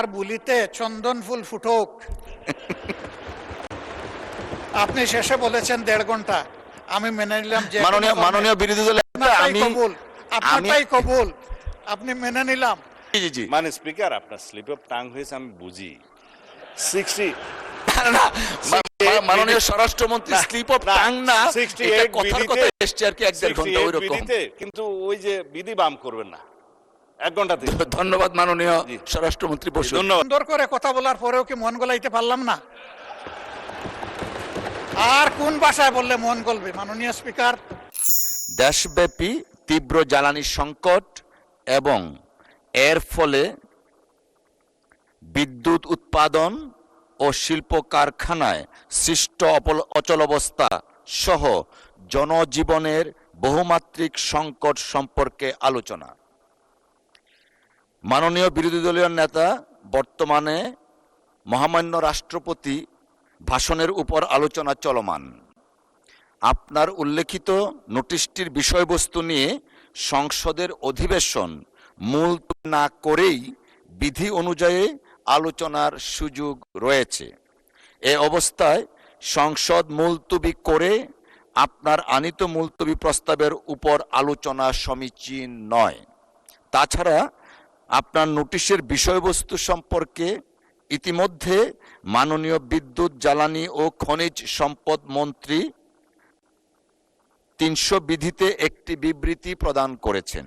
আর বুলিতে চন্দন ফুল ফুটুক। আপনি শেষে বলেছেন 1.5 ঘন্টা, আমি মেনে নিলাম যে মাননীয় বিরোধী দল আপনারটাই কবুল, আপনি মেনে নিলাম। মানে স্পিকার, আপনার স্লিপ অফ টাং হয়েছে আমি বুঝি। 60 মাননীয় স্বরাষ্ট্রমন্ত্রী স্লিপ অফ টাং না, এটা কথার কথা এসছে আর কি 1.5 ঘন্টা ওই রকম। কিন্তু ওই যে বিধি বাম করবেন না 1 ঘন্টা। ধন্যবাদ মাননীয় স্বরাষ্ট্রমন্ত্রী বসু। সুন্দর করে কথা বলার পরেও কি মন গলাইতে পারলাম না? আর কোন ভাষায় বললে মন গলবে মাননীয় স্পিকার? দেশব্যাপী তীব্র জ্বালানি সংকট এবং এর ফলে বিদ্যুৎ উৎপাদন ও শিল্প কারখানায় সৃষ্ট অচলাবস্থা সহ জনজীবনের বহুমাত্রিক সংকট সম্পর্কে আলোচনা। মাননীয় বিরোধী দলীয় নেতা বর্তমানে মহামান্য রাষ্ট্রপতি ভাষণের উপর আলোচনা চলমান। আপনার উল্লেখিত নোটিশটির বিষয়বস্তু নিয়ে সংসদের অধিবেশন মুলতবি না করেই বিধি অনুযায়ী আলোচনার সুযোগ রয়েছে। এ অবস্থায় সংসদ মুলতবি করে আপনার আনিত মুলতবি প্রস্তাবের উপর আলোচনা সমীচীন নয়। তাছাড়া আপনার নোটিশের বিষয়বস্তু সম্পর্কে ইতিমধ্যে মাননীয় বিদ্যুৎ, জ্বালানি ও খনিজ সম্পদ মন্ত্রী 300 বিধিতে একটি বিবৃতি প্রদান করেছেন।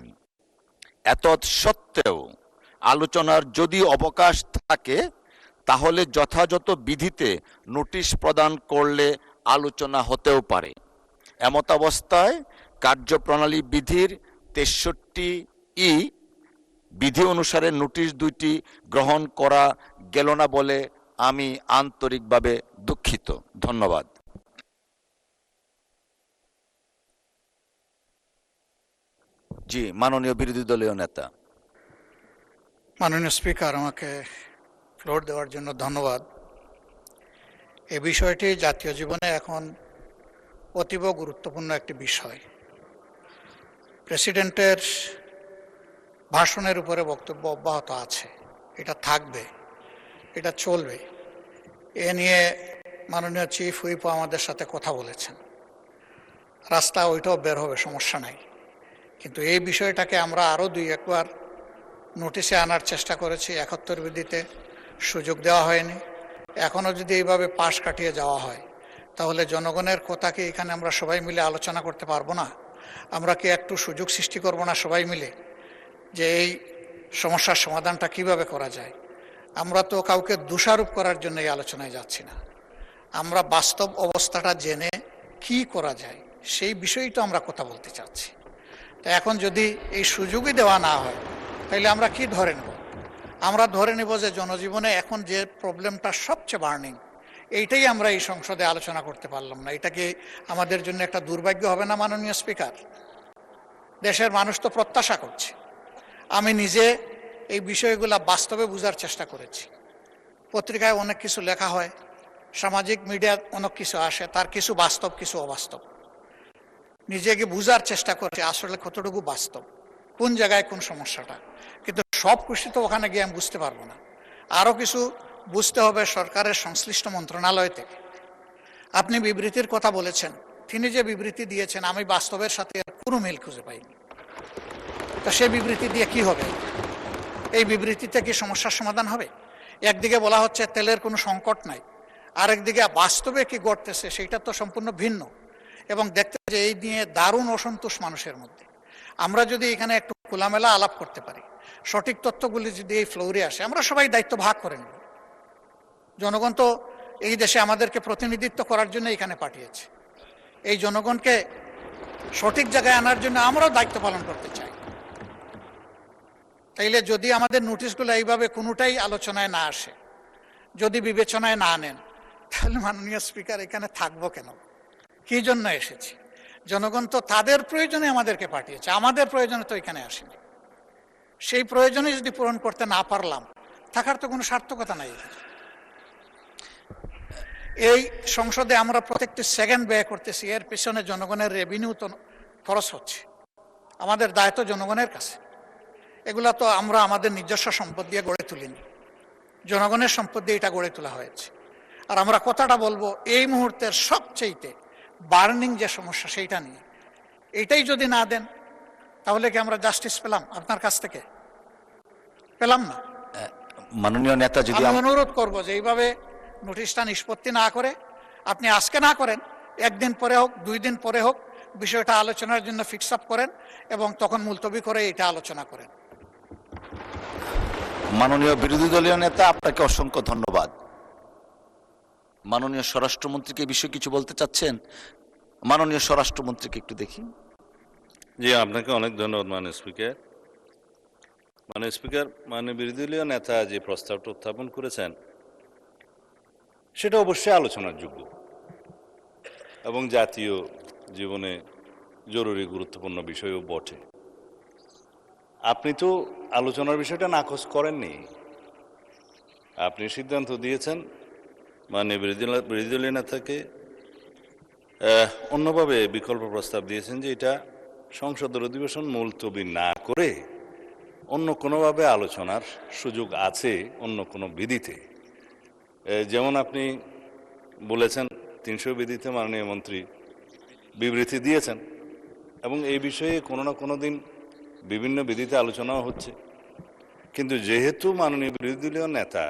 এতৎসত্ত্বেও আলোচনার যদি অবকাশ থাকে তাহলে যথাযথ বিধিতে নোটিশ প্রদান করলে আলোচনা হতেও পারে। এমতাবস্থায় কার্যপ্রণালী বিধির 63E বিধি অনুসারে নোটিশ 2টি গ্রহণ করা গেল না বলে আমি আন্তরিকভাবে দুঃখিত। ধন্যবাদ। জি, মাননীয় বিরোধী দলীয় নেতা। মাননীয় স্পিকার, আমাকে ফ্লোর দেওয়ার জন্য ধন্যবাদ। এই বিষয়টি জাতীয় জীবনে এখন অতীব গুরুত্বপূর্ণ একটি বিষয়। প্রেসিডেন্টের ভাষণের উপরে বক্তব্য অব্যাহত আছে, এটা থাকবে, এটা চলবে। এ নিয়ে মাননীয় চিফ হুইপও আমাদের সাথে কথা বলেছেন। রাস্তা ওইটাও বের হবে, সমস্যা নাই। কিন্তু এই বিষয়টাকে আমরা আরও 2-1 বার নোটিশে আনার চেষ্টা করেছি, 71 বিধিতে সুযোগ দেওয়া হয়নি। এখনও যদি এইভাবে পাশ কাটিয়ে যাওয়া হয় তাহলে জনগণের কথা কি এখানে আমরা সবাই মিলে আলোচনা করতে পারবো না? আমরা কি একটু সুযোগ সৃষ্টি করব না সবাই মিলে, যে এই সমস্যার সমাধানটা কিভাবে করা যায়? আমরা তো কাউকে দোষারোপ করার জন্য এই আলোচনায় যাচ্ছি না, আমরা বাস্তব অবস্থাটা জেনে কি করা যায় সেই বিষয়েই তো আমরা কথা বলতে চাচ্ছি। তো এখন যদি এই সুযোগই দেওয়া না হয় তাহলে আমরা কি ধরে নেব? আমরা ধরে নেব যে জনজীবনে এখন যে প্রবলেমটা সবচেয়ে বার্নিং, এইটাই আমরা এই সংসদে আলোচনা করতে পারলাম না। এটা কি আমাদের জন্য একটা দুর্ভাগ্য হবে না মাননীয় স্পিকার? দেশের মানুষ তো প্রত্যাশা করছে। আমি নিজে এই বিষয়গুলো বাস্তবে বোঝার চেষ্টা করেছি। পত্রিকায় অনেক কিছু লেখা হয়, সামাজিক মিডিয়ায় অনেক কিছু আসে, তার কিছু বাস্তব কিছু অবাস্তব। নিজেকে বোঝার চেষ্টা করছে আসলে কতটুকু বাস্তব, কোন জায়গায় কোন সমস্যাটা। কিন্তু সব কিছু তো ওখানে গিয়ে আমি বুঝতে পারবো না, আরও কিছু বুঝতে হবে সরকারের সংশ্লিষ্ট মন্ত্রণালয় থেকে। আপনি বিবৃতির কথা বলেছেন, তিনি যে বিবৃতি দিয়েছেন আমি বাস্তবের সাথে কোনো মিল খুঁজে পাইনি। তো সেই বিবৃতি দিয়ে কি হবে? এই বিবৃতিতে কি সমস্যার সমাধান হবে? একদিকে বলা হচ্ছে তেলের কোনো সংকট নাই, আরেকদিকে বাস্তবে কি ঘটতেছে সেটা তো সম্পূর্ণ ভিন্ন। এবং দেখতে যে এই নিয়ে দারুণ অসন্তোষ মানুষের মধ্যে। আমরা যদি এখানে একটু খোলামেলা আলাপ করতে পারি, সঠিক তথ্যগুলি যদি এই ফ্লোরে আসে, আমরা সবাই দায়িত্ব ভাগ করে নেব। জনগণ তো এই দেশে আমাদেরকে প্রতিনিধিত্ব করার জন্য এখানে পাঠিয়েছে। এই জনগণকে সঠিক জায়গায় আনার জন্য আমরাও দায়িত্ব পালন করতে চাই। তাইলে যদি আমাদের নোটিশগুলো এইভাবে কোনোটাই আলোচনায় না আসে, যদি বিবেচনায় না নেন, তাহলে মাননীয় স্পিকার এখানে থাকবো কেন? কি জন্য এসেছি? জনগণ তো তাদের প্রয়োজনে আমাদেরকে পাঠিয়েছে, আমাদের প্রয়োজনে তো এখানে আসেনি। সেই প্রয়োজনে যদি পূরণ করতে না পারলাম, থাকার তো কোনো সার্থকতা নাই। এই সংসদে আমরা প্রত্যেকটি সেকেন্ড ব্যয় করতেছি, এর পেছনে জনগণের রেভিনিউ তো খরচ হচ্ছে। আমাদের দায়িত্ব জনগণের কাছে। এগুলা তো আমরা আমাদের নিজস্ব সম্পদ দিয়ে গড়ে তুলিনি। জনগণের সম্পদ দিয়ে এটা গড়ে তোলা হয়েছে। আর আমরা কথাটা বলবো এই মুহূর্তের সবচেয়ে বার্নিং যে সমস্যা সেইটা নিয়ে। এইটাই যদি না দেন তাহলে কি আমরা জাস্টিস পেলাম আপনার কাছ থেকে? পেলাম না। মাননীয় নেতা, যদি আমি অনুরোধ করব যে এইভাবে নোটিশটা নিষ্পত্তি না করে আপনি আজকে না করেন, একদিন পরে হোক, 2 দিন পরে হোক, বিষয়টা আলোচনার জন্য ফিক্স আপ করেন এবং তখন মুলতবি করে এটা আলোচনা করেন। মাননীয় বিরোধী দলীয় নেতা, আপনাকে অসংখ্য ধন্যবাদ। মাননীয় স্বরাষ্ট্রমন্ত্রীকে এই বিষয়ে কিছু বলতে চাচ্ছেন? মাননীয় স্বরাষ্ট্রমন্ত্রীকে একটু দেখি। জি, আপনাকে অনেক ধন্যবাদ মাননীয় স্পিকার। মাননীয় স্পিকার, মাননীয় বিরোধী দলীয় নেতা যে প্রস্তাবটা উত্থাপন করেছেন সেটা অবশ্যই আলোচনার যোগ্য এবং জাতীয় জীবনে জরুরি গুরুত্বপূর্ণ বিষয়ও বটে। আপনি তো আলোচনার বিষয়টা নাকচ করেননি, আপনি সিদ্ধান্ত দিয়েছেন মাননীয় বিরোধী দলীয় নেতাকে অন্যভাবে বিকল্প প্রস্তাব দিয়েছেন যে এটা সংসদের অধিবেশন মুলতবি না করে অন্য কোনোভাবে আলোচনার সুযোগ আছে অন্য কোনো বিধিতে। যেমন আপনি বলেছেন 300 বিধিতে মাননীয় মন্ত্রী বিবৃতি দিয়েছেন এবং এই বিষয়ে কোনো না কোনো দিন বিভিন্ন বিধিতে আলোচনাও হচ্ছে। কিন্তু যেহেতু মাননীয় বিরোধী দলীয় নেতা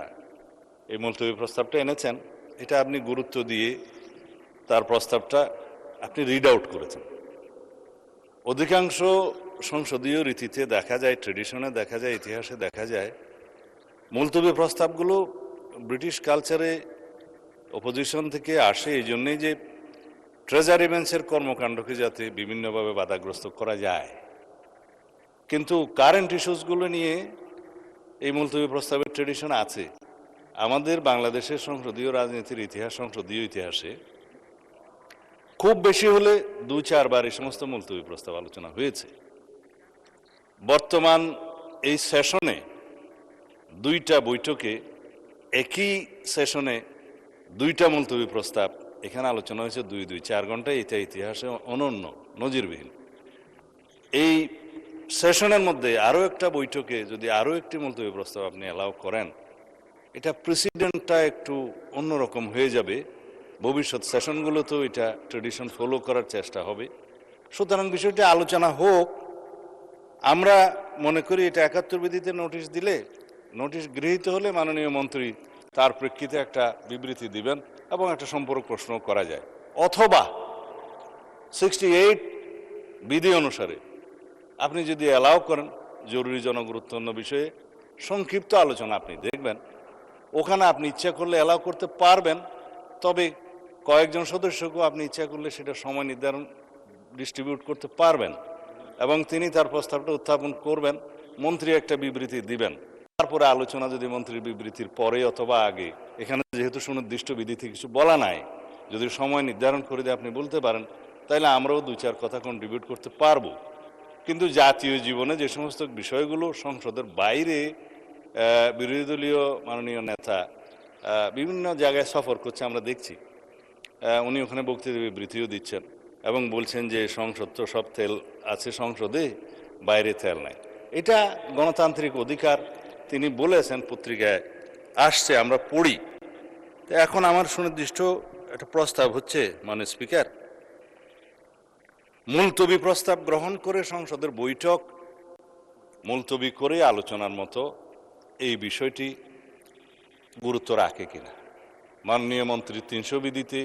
এই মুলতবি প্রস্তাবটা এনেছেন, এটা আপনি গুরুত্ব দিয়ে তার প্রস্তাবটা আপনি রিড আউট করেছেন। অধিকাংশ সংসদীয় রীতিতে দেখা যায়, ট্রেডিশনে দেখা যায়, ইতিহাসে দেখা যায়, মুলতবি প্রস্তাবগুলো ব্রিটিশ কালচারে অপোজিশন থেকে আসে এই জন্যেই যে ট্রেজারি বেঞ্চের কর্মকাণ্ডকে যাতে বিভিন্নভাবে বাধাগ্রস্ত করা যায়। কিন্তু কারেন্ট ইস্যুসগুলো নিয়ে এই মুলতবি প্রস্তাবের ট্রেডিশন আছে। আমাদের বাংলাদেশের সংসদীয় রাজনীতির ইতিহাস, সংসদীয় ইতিহাসে খুব বেশি হলে 2-4 বার এই সমস্ত মুলতবি প্রস্তাব আলোচনা হয়েছে। বর্তমান এই সেশনে 2টা বৈঠকে একই সেশনে 2টা মুলতবি প্রস্তাব এখানে আলোচনা হয়েছে 2-4 ঘন্টা। এটা ইতিহাসে অনন্য, নজিরবিহীন। এই সেশনের মধ্যে আরও একটা বৈঠকে যদি আরও একটি মুলতবি প্রস্তাব আপনি অ্যালাউ করেন, এটা প্রেসিডেন্টটা একটু অন্যরকম হয়ে যাবে। ভবিষ্যৎ সেশনগুলোতেও এটা ট্রেডিশন ফলো করার চেষ্টা হবে। সুতরাং বিষয়টি আলোচনা হোক। আমরা মনে করি এটা 71 বিধিতে নোটিশ দিলে, নোটিশ গৃহীত হলে মাননীয় মন্ত্রী তার প্রেক্ষিতে একটা বিবৃতি দিবেন এবং একটা সম্পর্ক প্রশ্ন করা যায়। অথবা 68 বিধি অনুসারে আপনি যদি অ্যালাউ করেন জরুরি জনগুরুত্বপূর্ণ বিষয়ে সংক্ষিপ্ত আলোচনা আপনি দেখবেন, ওখানে আপনি ইচ্ছা করলে অ্যালাউ করতে পারবেন। তবে কয়েকজন সদস্যকেও আপনি ইচ্ছা করলে সেটা সময় নির্ধারণ ডিস্ট্রিবিউট করতে পারবেন এবং তিনি তার প্রস্তাবটা উত্থাপন করবেন, মন্ত্রী একটা বিবৃতি দিবেন। তারপরে আলোচনা যদি মন্ত্রীর বিবৃতির পরে অথবা আগে, এখানে যেহেতু সুনির্দিষ্ট বিধিতে কিছু বলা নাই, যদি সময় নির্ধারণ করে দিয়ে আপনি বলতে পারেন, তাহলে আমরাও 2-4 কথা কন্ট্রিবিউট করতে পারবো। কিন্তু জাতীয় জীবনে যে সমস্ত বিষয়গুলো সংসদের বাইরে বিরোধী দলীয় মাননীয় নেতা বিভিন্ন জায়গায় সফর করছে, আমরা দেখছি উনি ওখানে বক্তৃতা বিবৃতিও দিচ্ছেন এবং বলছেন যে সংসদ তো সব তেল আছে সংসদে, বাইরে তেল নাই। এটা গণতান্ত্রিক অধিকার, তিনি বলেছেন, পত্রিকায় আসছে, আমরা পড়ি। তো এখন আমার সুনির্দিষ্ট একটা প্রস্তাব হচ্ছে, মাননীয় স্পিকার, মুলতবি প্রস্তাব গ্রহণ করে সংসদের বৈঠক মুলতবি করে আলোচনার মতো এই বিষয়টি গুরুত্ব রাখে কিনা। মাননীয় মন্ত্রী 300 বিধিতে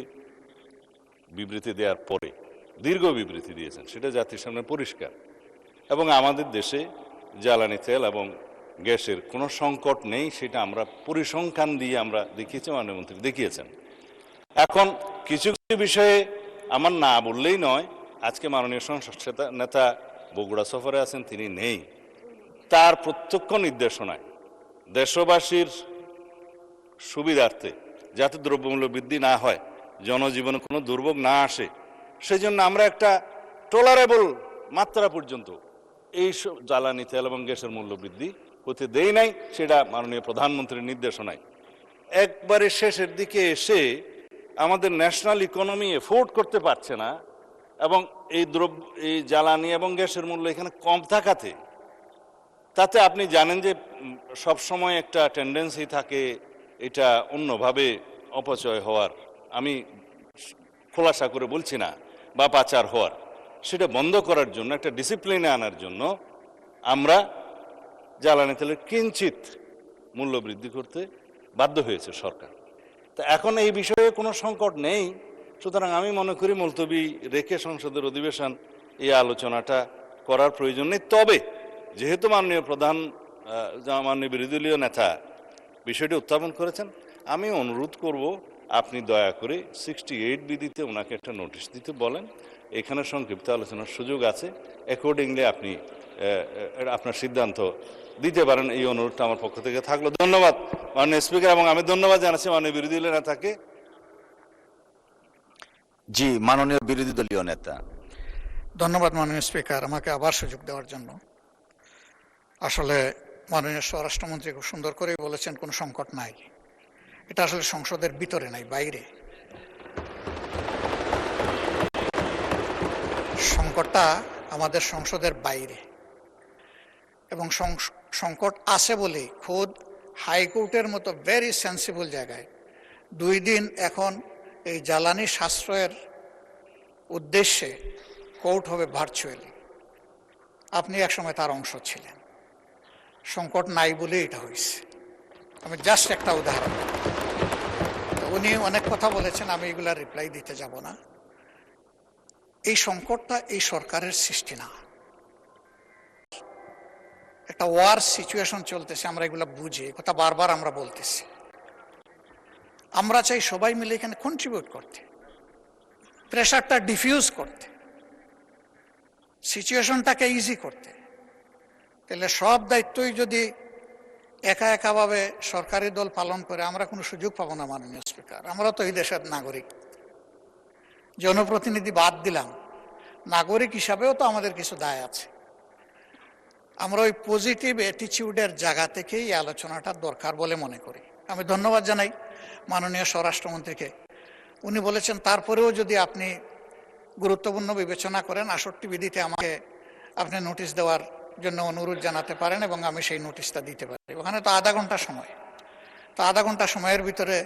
বিবৃতি দেওয়ার পরে দীর্ঘ বিবৃতি দিয়েছেন, সেটা জাতির সামনে পরিষ্কার। এবং আমাদের দেশে জ্বালানি তেল এবং গ্যাসের কোনো সংকট নেই, সেটা আমরা পরিসংখ্যান দিয়ে আমরা দেখিয়েছি, মাননীয় মন্ত্রী দেখিয়েছেন। এখন কিছু কিছু বিষয়ে আমার না বললেই নয়। আজকে মাননীয় সংসদ নেতা বগুড়া সফরে আছেন, তিনি নেই। তার প্রত্যক্ষ নির্দেশনায় দেশবাসীর সুবিধার্থে যাতে দ্রব্যমূল্য বৃদ্ধি না হয়, জনজীবনে কোনো দুর্ভোগ না আসে, সেজন্য আমরা একটা টলারেবল মাত্রা পর্যন্ত এই জ্বালানি তেল এবং গ্যাসের মূল্য বৃদ্ধি হতে দেই নাই। সেটা মাননীয় প্রধানমন্ত্রীর নির্দেশনায়। একবারে শেষের দিকে এসে আমাদের ন্যাশনাল ইকোনমি এফোর্ড করতে পারছে না এবং এই জ্বালানি এবং গ্যাসের মূল্য এখানে কম থাকাতে তাতে আপনি জানেন যে সব সময় একটা টেন্ডেন্সি থাকে এটা অন্যভাবে অপচয় হওয়ার, আমি খোলাসা করে বলছি না, বা পাচার হওয়ার, সেটা বন্ধ করার জন্য, একটা ডিসিপ্লিনে আনার জন্য আমরা জ্বালানি তেলের কিঞ্চিত মূল্য বৃদ্ধি করতে বাধ্য হয়েছে সরকার। তা এখন এই বিষয়ে কোনো সংকট নেই, সুতরাং আমি মনে করি মুলতবি রেখে সংসদের অধিবেশন এই আলোচনাটা করার প্রয়োজন নেই। তবে যেহেতু মাননীয় মাননীয় বিরোধী দলীয় নেতা বিষয়টি উত্থাপন করেছেন, আমি অনুরোধ করব আপনি দয়া করে 68 বিধিতে ওনাকে একটা নোটিশ দিতে বলেন। এখানে সংক্ষিপ্ত আলোচনার সুযোগ আছে, অ্যাকর্ডিংলি আপনি আপনার সিদ্ধান্ত দিতে পারেন। এই অনুরোধটা আমার পক্ষ থেকে থাকলো। ধন্যবাদ মাননীয় স্পিকার, এবং আমি ধন্যবাদ জানাচ্ছি মাননীয় বিরোধী দলীয় নেতাকে। জি, মাননীয় বিরোধী দলীয় নেতা। ধন্যবাদ মাননীয় স্পিকার, আমাকে আবার সুযোগ দেওয়ার জন্য। আসলে মাননীয় স্বরাষ্ট্রমন্ত্রী খুব সুন্দর করেই বলেছেন কোনো সংকট নাই। এটা আসলে সংসদের ভিতরে নাই, বাইরে। সংকটটা আমাদের সংসদের বাইরে, এবং সংকট আছে বলেই খোদ হাইকোর্টের মতো ভেরি সেন্সিবল জায়গায় 2 দিন এখন এই জ্বালানি সাশ্রয়ের উদ্দেশ্যে কোর্ট হবে ভার্চুয়ালি। আপনি একসময় তার অংশ ছিলেন। সংকট নাই বলে এটা হয়েছে। আমি জাস্ট একটা উদাহরণ, উনি অনেক কথা বলেছেন, আমি এগুলা রিপ্লাই দিতে যাব না। এই সংকটটা এই সরকারের সৃষ্টি না, একটা ওয়ার সিচুয়েশন চলতেছে, আমরা এগুলা বুঝি, কথা বারবার আমরা বলতেছি। আমরা চাই সবাই মিলে এখানে কন্ট্রিবিউট করতে, প্রেশারটা ডিফিউজ করতে, সিচুয়েশনটাকে ইজি করতে। তাহলে সব দায়িত্বই যদি একা একাভাবে সরকারি দল পালন করে, আমরা কোনো সুযোগ পাবো না মাননীয় স্পিকার। আমরা তো এই দেশের নাগরিক, জনপ্রতিনিধি বাদ দিলাম, নাগরিক হিসাবেও তো আমাদের কিছু দায় আছে। আমরা ওই পজিটিভ অ্যাটিটিউডের জায়গা থেকেই এই আলোচনাটা দরকার বলে মনে করি। আমি ধন্যবাদ জানাই মাননীয় স্বরাষ্ট্রমন্ত্রীকে। উনি বলেছেন তারপরেও যদি আপনি গুরুত্বপূর্ণ বিবেচনা করেন, 68 বিধিতে আমাকে আপনি নোটিশ দেওয়ার জন্য অনুরোধ জানাতে পারেন, এবং আমি সেই নোটিশটা দিতে পারি। ওখানে তো আধা ঘন্টা সময়, তো আধা ঘন্টা সময়ের ভিতরে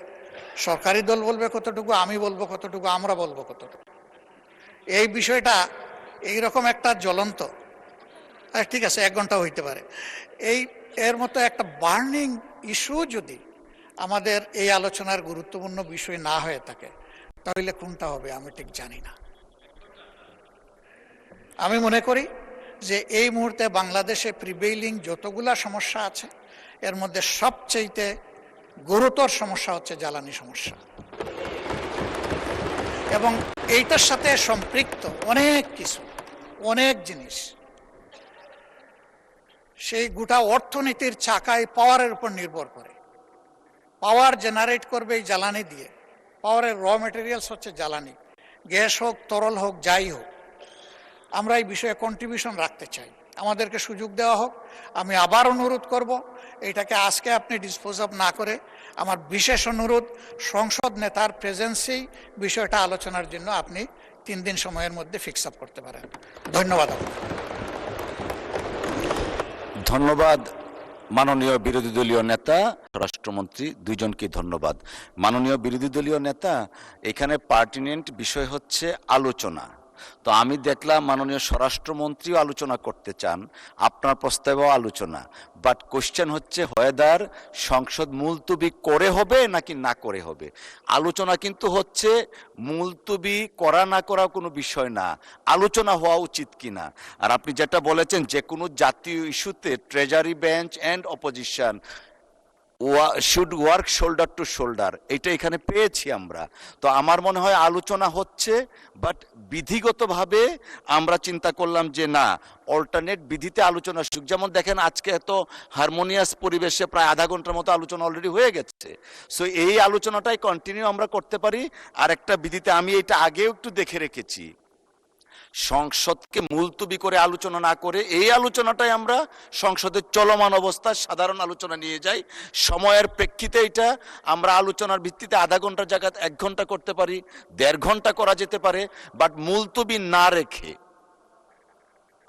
সরকারি দল বলবে কতটুকু, আমি বলবো কতটুকু, আমরা বলবো কতটুকু। এই বিষয়টা এইরকম একটা জ্বলন্ত, ঠিক আছে 1 ঘন্টা হইতে পারে, এর মতো একটা বার্নিং ইস্যু যদি আমাদের এই আলোচনার গুরুত্বপূর্ণ বিষয় না হয়ে থাকে, তাহলে কোনটা হবে আমি ঠিক জানি না। আমি মনে করি যে এই মুহূর্তে বাংলাদেশে প্রিভেইলিং যতগুলা সমস্যা আছে, এর মধ্যে সবচেয়ে গুরুতর সমস্যা হচ্ছে জ্বালানি সমস্যা, এবং এইটার সাথে সম্পৃক্ত অনেক কিছু, অনেক জিনিস। সেই গোটা অর্থনীতির চাকায় পাওয়ারের উপর নির্ভর করে। পাওয়ার জেনারেট করবে এই জ্বালানি দিয়ে। পাওয়ারের র মেটেরিয়ালস হচ্ছে জ্বালানি, গ্যাস হোক, তরল হোক, যাই হোক। আমরা এই বিষয়ে কন্ট্রিবিউশন রাখতে চাই, আমাদেরকে সুযোগ দেওয়া হোক। আমি আবার অনুরোধ করব, এটাকে আজকে আপনি ডিসপোজ অফ না করে, আমার বিশেষ অনুরোধ, সংসদ নেতার প্রেজেন্সেই বিষয়টা আলোচনার জন্য আপনি 3 দিন সময়ের মধ্যে ফিক্স আপ করতে পারেন। ধন্যবাদ। ধন্যবাদ মাননীয় বিরোধী দলীয় নেতা, স্বরাষ্ট্রমন্ত্রী দুইজনকে ধন্যবাদ। মাননীয় বিরোধী দলীয় নেতা, এখানে পার্টিনেন্ট বিষয় হচ্ছে আলোচনা। তো আমি দেখলাম মাননীয় স্বরাষ্ট্রমন্ত্রীও আলোচনা করতে চান, আপনার প্রস্তাবেও আলোচনা, বাট কোশ্চেন হচ্ছে হোয়েদার সংসদ মুলতবি করে হবে নাকি না করে হবে। আলোচনা কিন্তু হচ্ছে মুলতবি করা না করা কোনো বিষয় না, আলোচনা হওয়া উচিত কিনা। আর আপনি যেটা বলেছেন, যে কোনো জাতীয় ইস্যুতে treasury bench and opposition should work shoulder two shoulder, এটা এখানে পেয়েছি আমরা। তো আমার মনে হয় আলোচনা হচ্ছে, বাট বিধিগতভাবে আমরা চিন্তা করলাম যে না, অল্টারনেট বিধিতে আলোচনা সুযোগ। যেমন দেখেন আজকে এত হারমোনিয়াস পরিবেশে প্রায় আধা ঘন্টার মতো আলোচনা অলরেডি হয়ে গেছে। সো এই আলোচনাটাই কন্টিনিউ আমরা করতে পারি। আর একটা বিধিতে আমি এটা আগেও একটু দেখে রেখেছি, সংসদকে মুলতবি করে আলোচনা না করে এই আলোচনাটাই আমরা সংসদের চলমান অবস্থা সাধারণ আলোচনা নিয়ে যাই। সময়ের প্রেক্ষিতে এটা আমরা আলোচনার ভিত্তিতে আধা ঘন্টার জায়গায় 1 ঘন্টা করতে পারি, 1.5 ঘন্টা করা যেতে পারে, বাট মুলতবি না রেখে।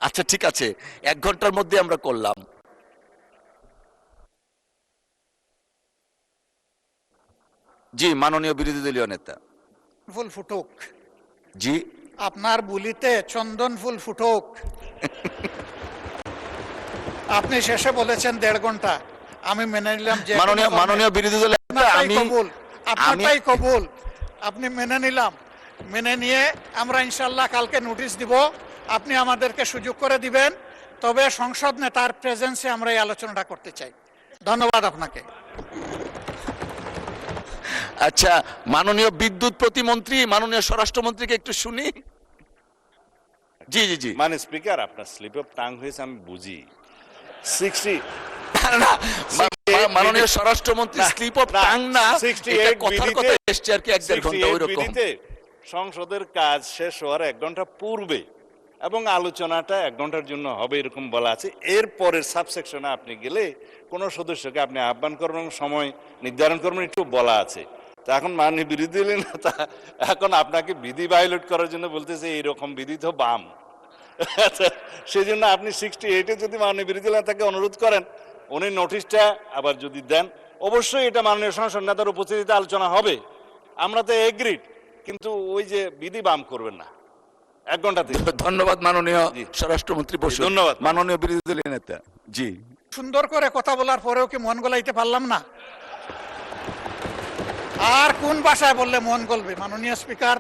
আচ্ছা ঠিক আছে, 1 ঘন্টার মধ্যে আমরা করলাম, জি, মাননীয় বিরোধী দলীয় নেতা। ফুল ফুটুক, জি, আপনার বুলিতে চন্দন ফুল ফুটুক। আপনি শেষে বলেছেন 1.5 ঘন্টা, আমি মেনে নিলাম যে মাননীয় বিরোধী দলীয় নেতা, আপনারটাই কবুল, আপনি মেনে নিলাম। মেনে নিয়ে আমরা ইনশাল্লাহ কালকে নোটিশ দিব, আপনি আমাদেরকে সুযোগ করে দিবেন, তবে সংসদ নেতার প্রেজেন্সে আমরা এই আলোচনাটা করতে চাই। ধন্যবাদ আপনাকে। আচ্ছা, মাননীয় বিদ্যুৎ প্রতিমন্ত্রী, মাননীয় স্বরাষ্ট্রমন্ত্রীকে একটু শুনি। জি জি জি। মানে স্পিকার, আপনার স্লিপ অফ টাং হয়েছে আমি বুঝি। 60 না, মাননীয় স্বরাষ্ট্রমন্ত্রী স্লিপ অফ টাং না, এটা কথার কথা এসছে আর কি, 1.5 ঘন্টা ওইরকম। সংসদের কাজ শেষ হওয়ার 1 ঘন্টা পূর্বে এবং আলোচনাটা 1 ঘন্টার জন্য হবে এরকম বলা আছে। এরপরের সাবসেকশনে আপনি গেলে কোনো সদস্যকে আপনি আহ্বান করবেন, সময় নির্ধারণ করবেন, একটু বলা আছে। তা এখন মাননীয় বিরোধী দলীয় নেতা এখন আপনাকে বিধি ভায়োলেট করার জন্য বলতেছে এইরকম বিধি তো বাম। সেই জন্য আপনি 68-এ যদি মাননীয় বিরোধী দলীয় নেতাকে অনুরোধ করেন, উনি নোটিশটা আবার যদি দেন, অবশ্যই এটা মাননীয় সংসদ নেতার উপস্থিতিতে আলোচনা হবে। আমরা তো এগ্রিড, কিন্তু ওই যে বিধি বাম করবেন না 1 ঘন্টা। ধন্যবাদ মাননীয় স্বরাষ্ট্রমন্ত্রী বসু। ধন্যবাদ মাননীয় বিরোধী দলীয় নেতা। জি, সুন্দর করে কথা বলার পরেও কি মন গলাইতে পারলাম না? আর কোন ভাষায় বললে মন গলবে মাননীয় স্পিকার?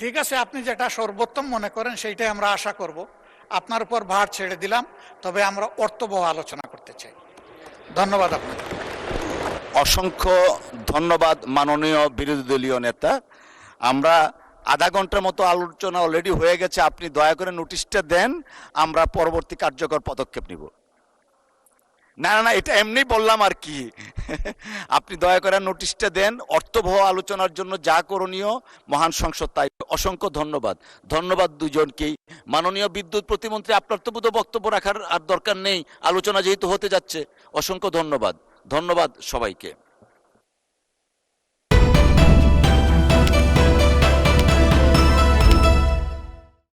ঠিক আছে, আপনি যেটা সর্বোত্তম মনে করেন সেইটাই আমরা আশা করব। আপনার উপর ভার ছেড়ে দিলাম, তবে আমরা অর্থবহ আলোচনা করতে চাই। ধন্যবাদ আপনাকে। অসংখ্য ধন্যবাদ মাননীয় বিরোধী দলীয় নেতা। আমরা আধা ঘন্টার মতো আলোচনা অলরেডি হয়ে গেছে, আপনি দয়া করে নোটিশটা দেন, আমরা পরবর্তী কার্যকর পদক্ষেপ নিব। না না না, এটা এমনি বললাম আর কি। আপনি দয়া করে নোটিশটা দেন, অর্থবহ আলোচনার জন্য যা করণীয় মহান সংসদ তাই। অসংখ্য ধন্যবাদ। ধন্যবাদ দুজনকেই। মাননীয় বিদ্যুৎ প্রতিমন্ত্রী, আপনার তো বোধহয় বক্তব্য রাখার আর দরকার নেই, আলোচনা যেহেতু হতে যাচ্ছে। অসংখ্য ধন্যবাদ। ধন্যবাদ সবাইকে।